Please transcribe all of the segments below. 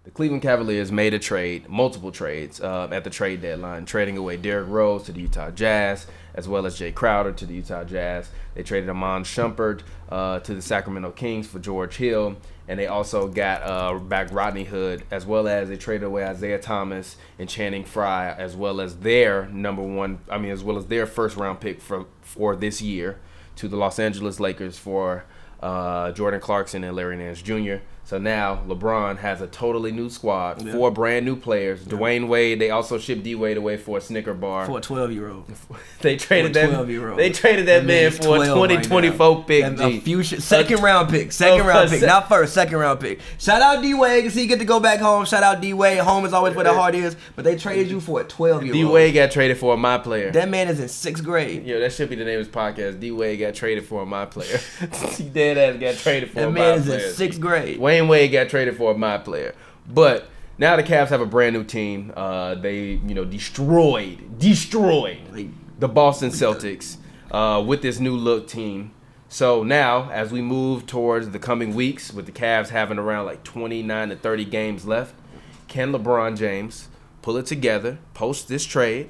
The Cleveland Cavaliers made a trade, multiple trades, at the trade deadline, trading away Derrick Rose to the Utah Jazz, as well as Jay Crowder to the Utah Jazz. They traded Amon Shumpert to the Sacramento Kings for George Hill, and they also got back Rodney Hood, as well as they traded away Isaiah Thomas and Channing Frye, as well as their first round pick for this year to the Los Angeles Lakers for Jordan Clarkson and Larry Nance Jr. So now LeBron has a totally new squad, 4 brand new players. Dwayne Wade, they also shipped D Wade away for a Snicker bar. For a 12-year-old. They traded that man for a 2024 pick. A future second round pick, not first, second round pick. Shout out D Wade because he get to go back home. Shout out D Wade. Home is always where the heart is. But they traded you for a 12-year-old. D Wade got traded for my player. That man is in 6th grade. Yo, that should be the name of his podcast. D Wade got traded for my player. He dead ass got traded for my player. That man is in 6th grade. Wayne Wade got traded for my player. But now the Cavs have a brand new team. They destroyed the Boston Celtics with this new look team. So now, as we move towards the coming weeks, with the Cavs having around like 29 to 30 games left, can LeBron James pull it together, post this trade,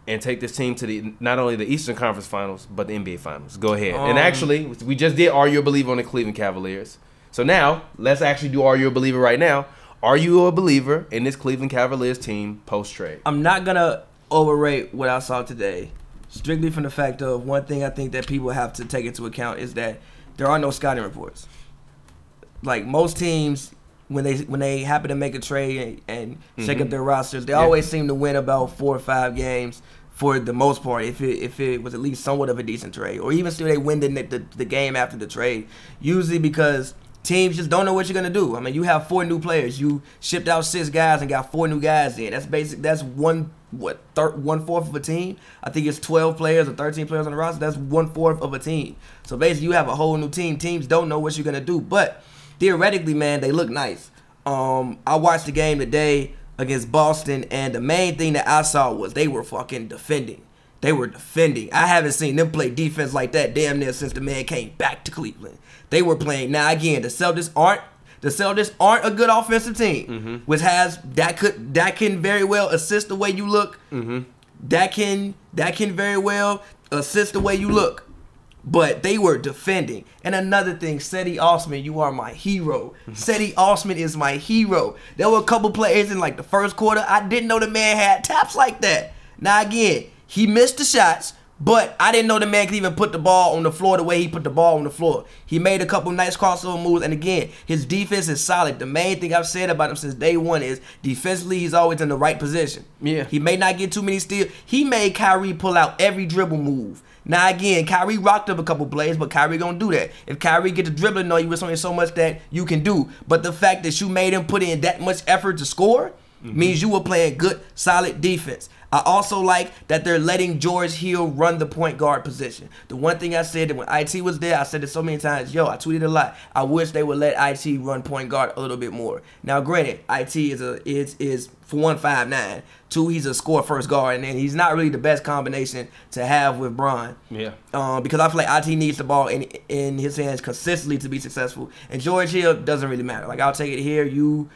and take this team to not only the Eastern Conference Finals, but the NBA Finals? Go ahead. And actually, we just did Are You a Believer on the Cleveland Cavaliers. So now, let's actually do Are You a Believer right now. Are you a believer in this Cleveland Cavaliers team post-trade? I'm not going to overrate what I saw today, strictly from the fact of one thing I think that people have to take into account is that there are no scouting reports. Like most teams, when they happen to make a trade and shake up their rosters, they always seem to win about 4 or 5 games for the most part, if it was at least somewhat of a decent trade. Or even still they win the game after the trade, usually because teams just don't know what you're going to do. I mean, you have 4 new players. You shipped out 6 guys and got 4 new guys in. That's basic. That's 1/4 of a team. I think it's 12 players or 13 players on the roster. That's 1/4 of a team. So basically, you have a whole new team. Teams don't know what you're going to do. But theoretically, man, they look nice. I watched the game today against Boston, and the main thing that I saw was they were fucking defending. They were defending. I haven't seen them play defense like that damn near since the man came back to Cleveland. They were playing. Now again, the Celtics aren't a good offensive team, which has that can very well assist the way you look. That can very well assist the way you look. But they were defending. And another thing, Cedi Osman, you are my hero. Cedi Osman is my hero. There were a couple players in like the first quarter. I didn't know the man had taps like that. Now again, he missed the shots, but I didn't know the man could even put the ball on the floor the way he put the ball on the floor. He made a couple nice crossover moves, and again, his defense is solid. The main thing I've said about him since day one is defensively, he's always in the right position. Yeah. He may not get too many steals. He made Kyrie pull out every dribble move. Now again, Kyrie rocked up a couple plays, but Kyrie gonna do that. If Kyrie get the dribbling on you, it's only so much that you can do. But the fact that you made him put in that much effort to score means you were playing good, solid defense. I also like that they're letting George Hill run the point guard position. The one thing I said that when IT was there, I said it so many times, I tweeted a lot. I wish they would let IT run point guard a little bit more. Now, granted, IT is for 1, 5'9". 2, he's a score first guard, and then he's not really the best combination to have with Bron. Yeah. Because I feel like IT needs the ball in his hands consistently to be successful, and George Hill doesn't really matter. Like, I'll take it here, you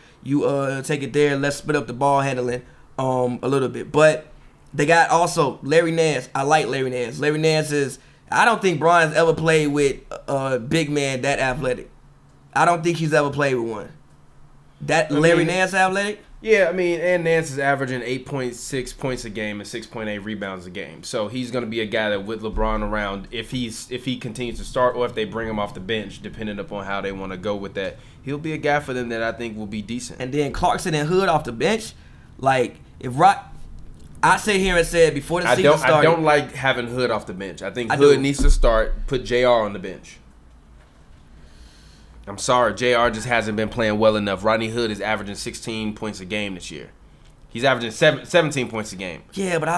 take it there. Let's split up the ball handling a little bit. But they got also Larry Nance. I like Larry Nance. Larry Nance is, I don't think Bron's ever played with a big man that athletic. I don't think he's ever played with one. Larry Nance athletic? Yeah, I mean, and Nance is averaging 8.6 points a game and 6.8 rebounds a game. So he's going to be a guy that with LeBron around, if he continues to start or if they bring him off the bench, depending upon how they want to go with that, he'll be a guy for them that I think will be decent. And then Clarkson and Hood off the bench, like I sit here and said before the season started, I don't like having Hood off the bench. I think Hood needs to start, put JR on the bench. I'm sorry, JR just hasn't been playing well enough. Rodney Hood is averaging 16 points a game this year. He's averaging 17 points a game. Yeah, but I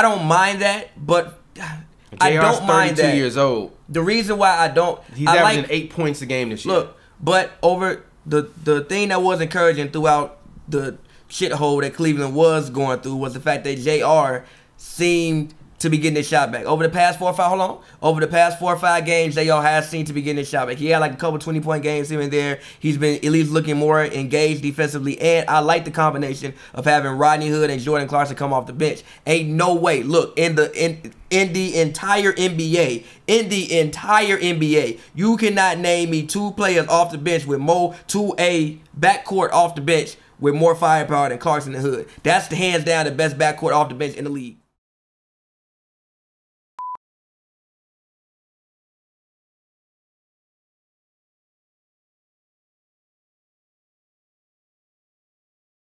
don't mind that, but I don't mind that. 32 years old. The reason why I don't, he's averaging 8 points a game this year. Look, but over the thing that was encouraging throughout the shithole that Cleveland was going through was the fact that JR seemed to be getting his shot back. Over the past 4 or 5 games, they all have seemed to be getting his shot back. He had like a couple 20-point games here and there. He's been at least looking more engaged defensively, and I like the combination of having Rodney Hood and Jordan Clarkson come off the bench. Ain't no way. Look, in the entire NBA, you cannot name me 2 players off the bench with more a backcourt off the bench with more firepower than Clarkson and Hood. That's hands down the best backcourt off the bench in the league.